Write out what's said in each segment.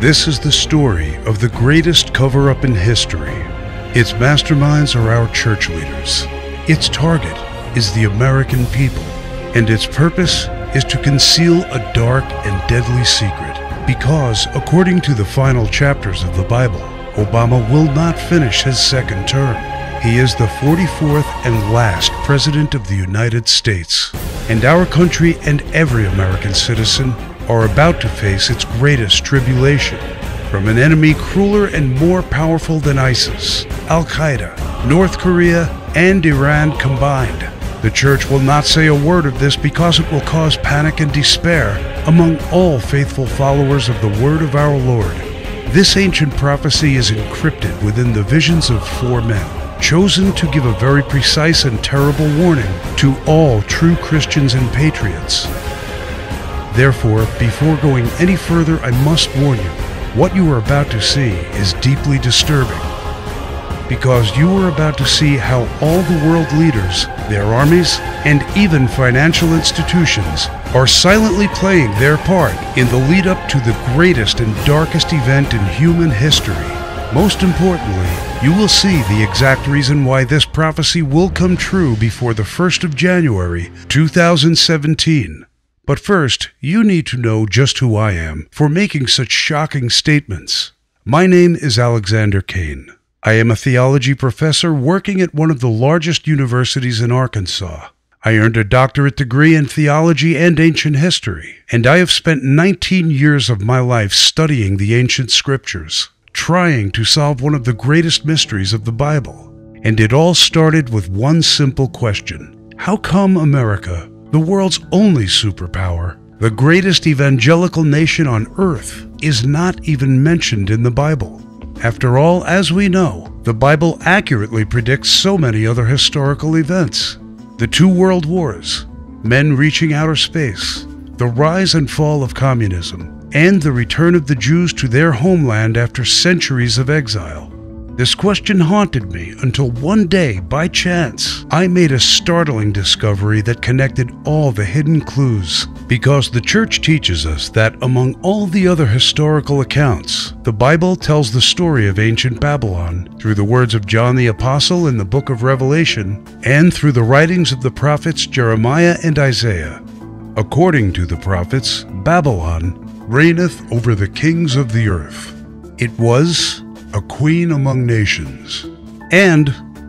This is the story of the greatest cover-up in history. Its masterminds are our church leaders. Its target is the American people, and its purpose is to conceal a dark and deadly secret. Because, according to the final chapters of the Bible, Obama will not finish his second term. He is the 44th and last President of the United States. And our country and every American citizen are about to face its greatest tribulation from an enemy crueler and more powerful than ISIS, Al-Qaeda, North Korea, and Iran combined. The church will not say a word of this because it will cause panic and despair among all faithful followers of the word of our Lord. This ancient prophecy is encrypted within the visions of 4 men, chosen to give a very precise and terrible warning to all true Christians and patriots. Therefore, before going any further, I must warn you, what you are about to see is deeply disturbing. Because you are about to see how all the world leaders, their armies, and even financial institutions are silently playing their part in the lead up to the greatest and darkest event in human history. Most importantly, you will see the exact reason why this prophecy will come true before the 1st of January, 2017. But first, you need to know just who I am for making such shocking statements. My name is Alexander Cain. I am a theology professor working at one of the largest universities in Arkansas. I earned a doctorate degree in theology and ancient history, and I have spent 19 years of my life studying the ancient scriptures, trying to solve one of the greatest mysteries of the Bible. And it all started with one simple question. How come America, the world's only superpower, the greatest evangelical nation on earth, is not even mentioned in the Bible? After all, as we know, the Bible accurately predicts so many other historical events. The 2 world wars, men reaching outer space, the rise and fall of communism, and the return of the Jews to their homeland after centuries of exile. This question haunted me until one day, by chance, I made a startling discovery that connected all the hidden clues. Because the church teaches us that among all the other historical accounts, the Bible tells the story of ancient Babylon through the words of John the Apostle in the book of Revelation and through the writings of the prophets Jeremiah and Isaiah. According to the prophets, Babylon reigneth over the kings of the earth. It was a queen among nations, and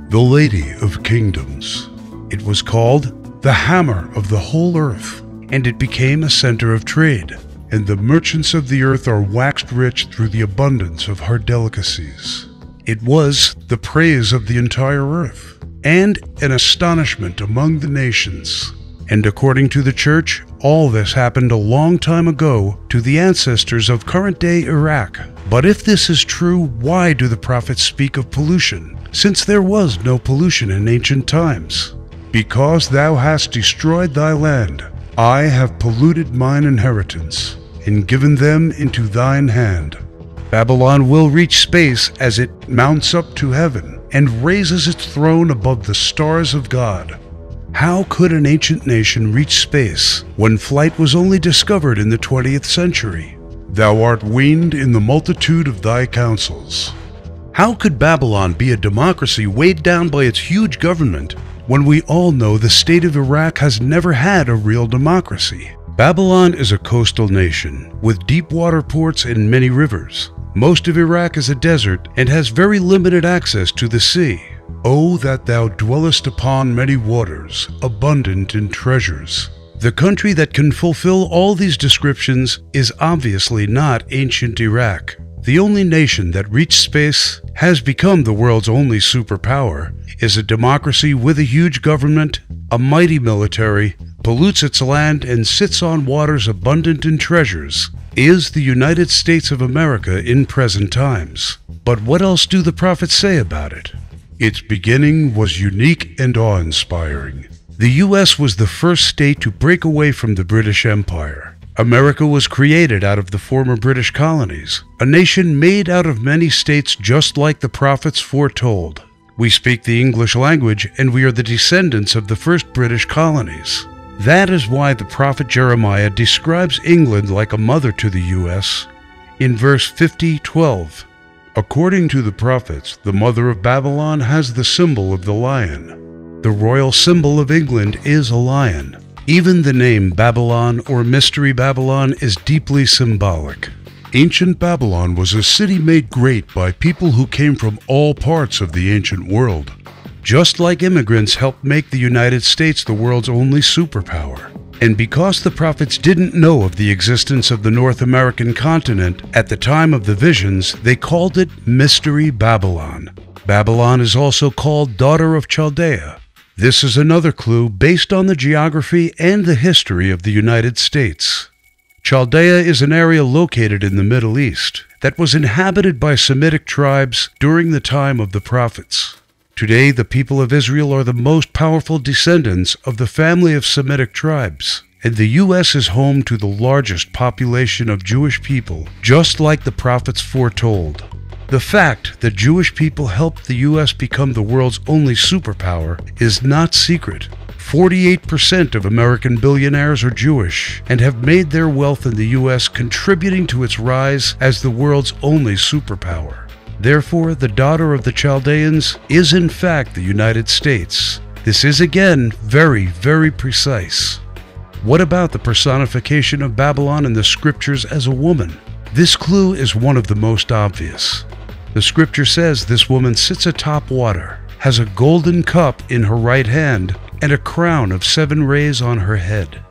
the lady of kingdoms. It was called the hammer of the whole earth, and it became a center of trade, and the merchants of the earth are waxed rich through the abundance of her delicacies. It was the praise of the entire earth, and an astonishment among the nations. And according to the church, all this happened a long time ago to the ancestors of current-day Iraq. But if this is true, why do the prophets speak of pollution, since there was no pollution in ancient times? Because thou hast destroyed thy land, I have polluted mine inheritance, and given them into thine hand. Babylon will reach space as it mounts up to heaven, and raises its throne above the stars of God. How could an ancient nation reach space when flight was only discovered in the 20th century? Thou art weaned in the multitude of thy counsels. How could Babylon be a democracy weighed down by its huge government when we all know the state of Iraq has never had a real democracy? Babylon is a coastal nation with deep water ports and many rivers. Most of Iraq is a desert and has very limited access to the sea. O that thou dwellest upon many waters, abundant in treasures. The country that can fulfill all these descriptions is obviously not ancient Iraq. The only nation that reached space, has become the world's only superpower, is a democracy with a huge government, a mighty military, pollutes its land, and sits on waters abundant in treasures, is the United States of America in present times. But what else do the prophets say about it? Its beginning was unique and awe-inspiring. The U.S. was the first state to break away from the British Empire. America was created out of the former British colonies, a nation made out of many states just like the prophets foretold. We speak the English language, and we are the descendants of the first British colonies. That is why the prophet Jeremiah describes England like a mother to the U.S. In verse 50:12, according to the prophets, the mother of Babylon has the symbol of the lion. The royal symbol of England is a lion. Even the name Babylon or Mystery Babylon is deeply symbolic. Ancient Babylon was a city made great by people who came from all parts of the ancient world. Just like immigrants helped make the United States the world's only superpower. And because the prophets didn't know of the existence of the North American continent at the time of the visions, they called it Mystery Babylon. Babylon is also called Daughter of Chaldea. This is another clue based on the geography and the history of the United States. Chaldea is an area located in the Middle East that was inhabited by Semitic tribes during the time of the prophets. Today, the people of Israel are the most powerful descendants of the family of Semitic tribes, and the U.S. is home to the largest population of Jewish people, just like the prophets foretold. The fact that Jewish people helped the U.S. become the world's only superpower is not secret. 48% of American billionaires are Jewish and have made their wealth in the U.S. contributing to its rise as the world's only superpower. Therefore, the daughter of the Chaldeans is in fact the United States. This is again very, very precise. What about the personification of Babylon in the scriptures as a woman? This clue is one of the most obvious. The scripture says this woman sits atop water, has a golden cup in her right hand, and a crown of 7 rays on her head.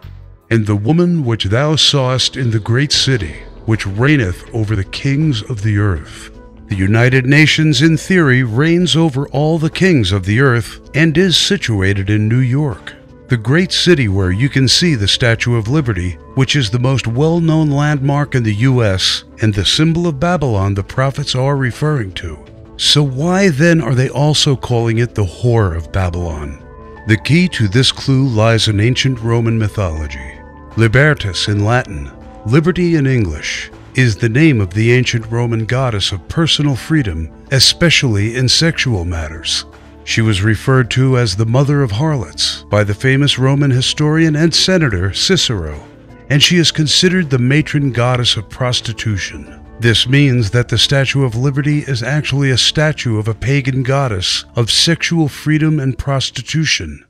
And the woman which thou sawest in the great city, which reigneth over the kings of the earth. The United Nations, in theory, reigns over all the kings of the earth and is situated in New York, the great city where you can see the Statue of Liberty, which is the most well-known landmark in the U.S. and the symbol of Babylon the prophets are referring to. So why then are they also calling it the Whore of Babylon? The key to this clue lies in ancient Roman mythology. Libertas in Latin, liberty in English, is the name of the ancient Roman goddess of personal freedom, especially in sexual matters. She was referred to as the mother of harlots by the famous Roman historian and senator Cicero, and she is considered the matron goddess of prostitution. This means that the Statue of Liberty is actually a statue of a pagan goddess of sexual freedom and prostitution.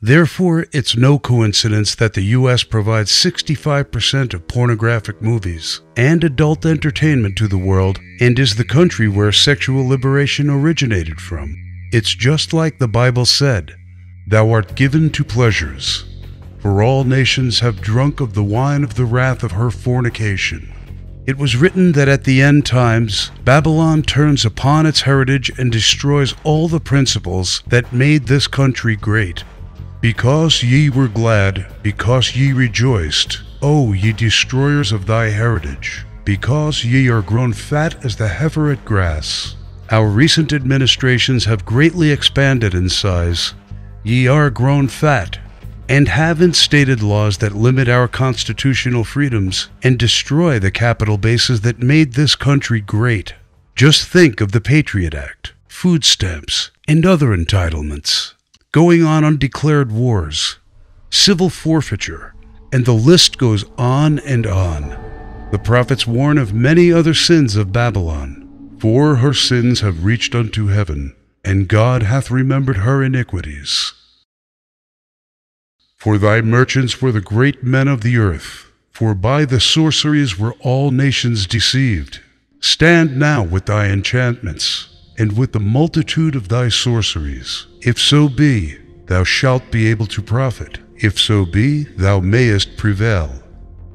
Therefore, it's no coincidence that the U.S. provides 65% of pornographic movies and adult entertainment to the world and is the country where sexual liberation originated from. It's just like the Bible said, "Thou art given to pleasures, for all nations have drunk of the wine of the wrath of her fornication." It was written that at the end times, Babylon turns upon its heritage and destroys all the principles that made this country great. Because ye were glad, because ye rejoiced, O ye destroyers of thy heritage, because ye are grown fat as the heifer at grass. Our recent administrations have greatly expanded in size. Ye are grown fat, and have instated laws that limit our constitutional freedoms and destroy the capital bases that made this country great. Just think of the Patriot Act, food stamps, and other entitlements. Going on undeclared wars, civil forfeiture, and the list goes on and on. The prophets warn of many other sins of Babylon, for her sins have reached unto heaven, and God hath remembered her iniquities. For thy merchants were the great men of the earth, for by the sorceries were all nations deceived. Stand now with thy enchantments, and with the multitude of thy sorceries. If so be, thou shalt be able to profit. If so be, thou mayest prevail.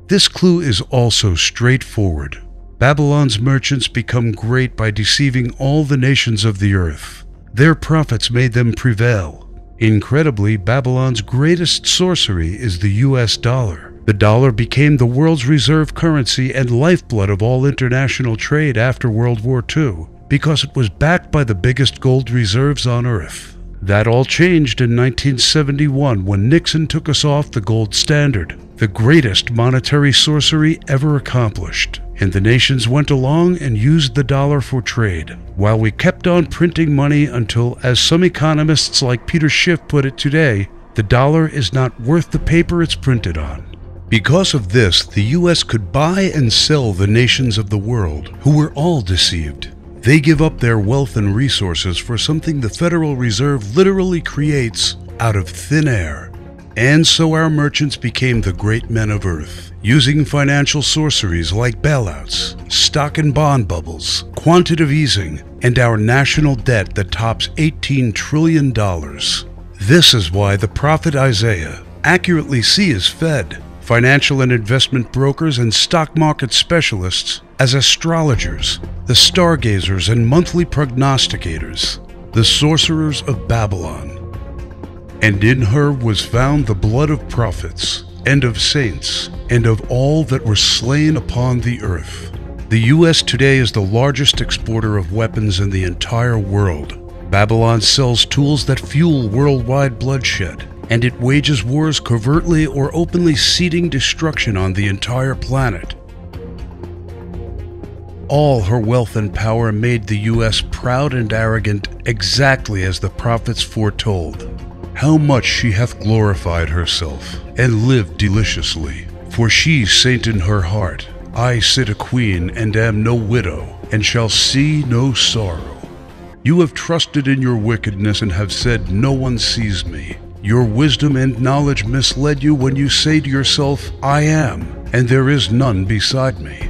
This clue is also straightforward. Babylon's merchants become great by deceiving all the nations of the earth. Their profits made them prevail. Incredibly, Babylon's greatest sorcery is the US dollar. The dollar became the world's reserve currency and lifeblood of all international trade after World War II. Because it was backed by the biggest gold reserves on Earth. That all changed in 1971 when Nixon took us off the gold standard, the greatest monetary sorcery ever accomplished. And the nations went along and used the dollar for trade, while we kept on printing money until, as some economists like Peter Schiff put it today, the dollar is not worth the paper it's printed on. Because of this, the US could buy and sell the nations of the world, who were all deceived. They give up their wealth and resources for something the Federal Reserve literally creates out of thin air. And so our merchants became the great men of earth, using financial sorceries like bailouts, stock and bond bubbles, quantitative easing, and our national debt that tops $18 trillion. This is why the prophet Isaiah accurately sees Fed, financial and investment brokers, and stock market specialists as astrologers, the stargazers and monthly prognosticators, the sorcerers of Babylon. And in her was found the blood of prophets, and of saints, and of all that were slain upon the earth. The US today is the largest exporter of weapons in the entire world. Babylon sells tools that fuel worldwide bloodshed, and it wages wars covertly or openly, seeding destruction on the entire planet. All her wealth and power made the US proud and arrogant, exactly as the prophets foretold. How much she hath glorified herself, and lived deliciously. For she saint in her heart, I sit a queen, and am no widow, and shall see no sorrow. You have trusted in your wickedness, and have said, no one sees me. Your wisdom and knowledge misled you when you say to yourself, I am, and there is none beside me.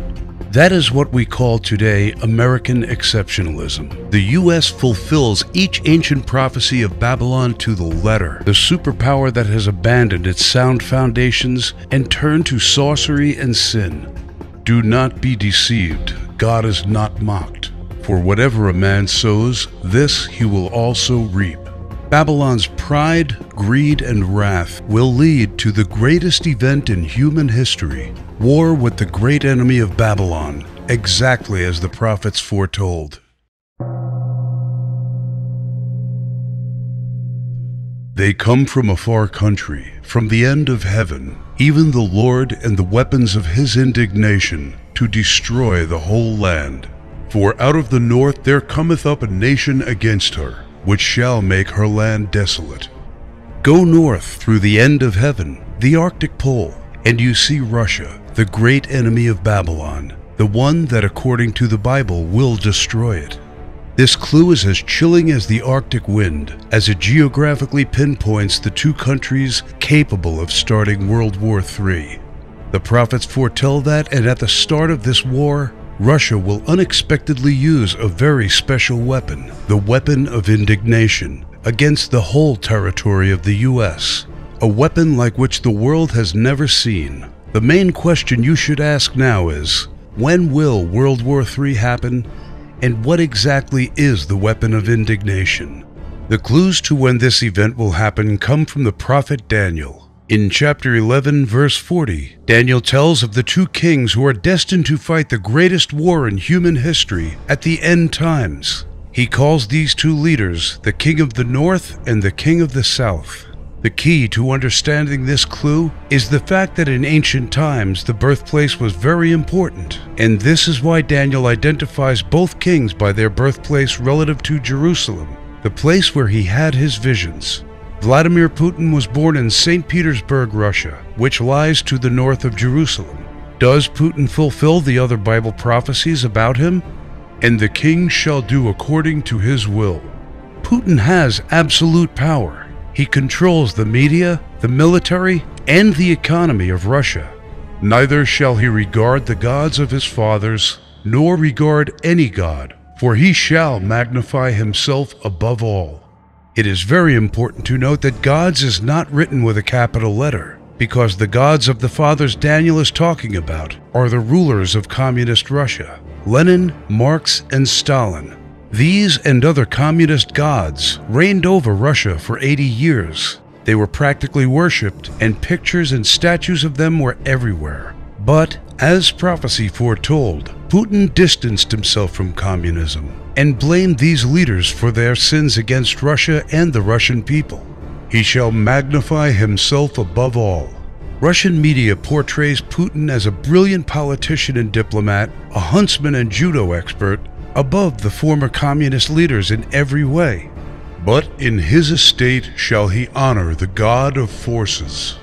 That is what we call today American exceptionalism. The US fulfills each ancient prophecy of Babylon to the letter, the superpower that has abandoned its sound foundations and turned to sorcery and sin. Do not be deceived. God is not mocked. For whatever a man sows, this he will also reap. Babylon's pride, greed, and wrath will lead to the greatest event in human history, war with the great enemy of Babylon, exactly as the prophets foretold. They come from a far country, from the end of heaven, even the Lord and the weapons of his indignation, to destroy the whole land. For out of the north there cometh up a nation against her, which shall make her land desolate. Go north through the end of heaven, the Arctic Pole, and you see Russia, the great enemy of Babylon, the one that according to the Bible will destroy it. This clue is as chilling as the Arctic wind, as it geographically pinpoints the two countries capable of starting World War III. The prophets foretell that, and at the start of this war, Russia will unexpectedly use a very special weapon, the weapon of indignation, against the whole territory of the US, a weapon like which the world has never seen. The main question you should ask now is, when will World War III happen, and what exactly is the weapon of indignation? The clues to when this event will happen come from the prophet Daniel. In chapter 11, verse 40, Daniel tells of the two kings who are destined to fight the greatest war in human history at the end times. He calls these two leaders the king of the north and the king of the south. The key to understanding this clue is the fact that in ancient times the birthplace was very important, and this is why Daniel identifies both kings by their birthplace relative to Jerusalem, the place where he had his visions. Vladimir Putin was born in St. Petersburg, Russia, which lies to the north of Jerusalem. Does Putin fulfill the other Bible prophecies about him? And the king shall do according to his will. Putin has absolute power. He controls the media, the military, and the economy of Russia. Neither shall he regard the gods of his fathers, nor regard any god, for he shall magnify himself above all. It is very important to note that gods is not written with a capital letter, because the gods of the fathers Daniel is talking about are the rulers of communist Russia, Lenin, Marx, and Stalin. These and other communist gods reigned over Russia for 80 years. They were practically worshipped, and pictures and statues of them were everywhere. But, as prophecy foretold, Putin distanced himself from communism and blamed these leaders for their sins against Russia and the Russian people. He shall magnify himself above all. Russian media portrays Putin as a brilliant politician and diplomat, a huntsman and judo expert, above the former communist leaders in every way. But in his estate shall he honor the God of forces.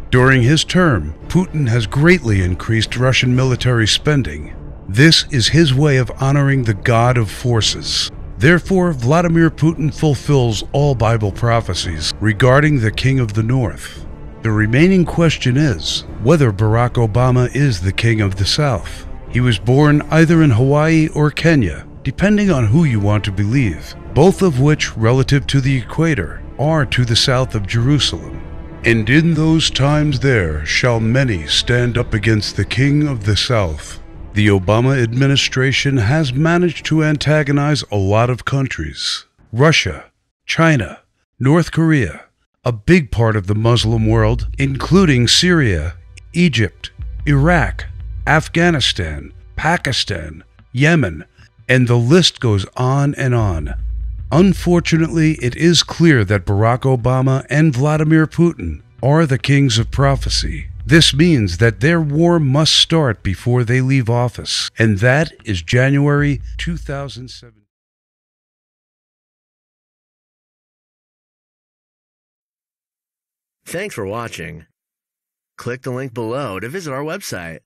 During his term, Putin has greatly increased Russian military spending. This is his way of honoring the God of forces. Therefore, Vladimir Putin fulfills all Bible prophecies regarding the King of the North. The remaining question is whether Barack Obama is the King of the South. He was born either in Hawaii or Kenya, depending on who you want to believe, both of which, relative to the equator, are to the south of Jerusalem. And in those times there shall many stand up against the King of the South. The Obama administration has managed to antagonize a lot of countries: Russia, China, North Korea, a big part of the Muslim world, including Syria, Egypt, Iraq, Afghanistan, Pakistan, Yemen, and the list goes on and on. Unfortunately, it is clear that Barack Obama and Vladimir Putin are the kings of prophecy. This means that their war must start before they leave office, and that is January 2007. Thanks for watching. Click the link below to visit our website.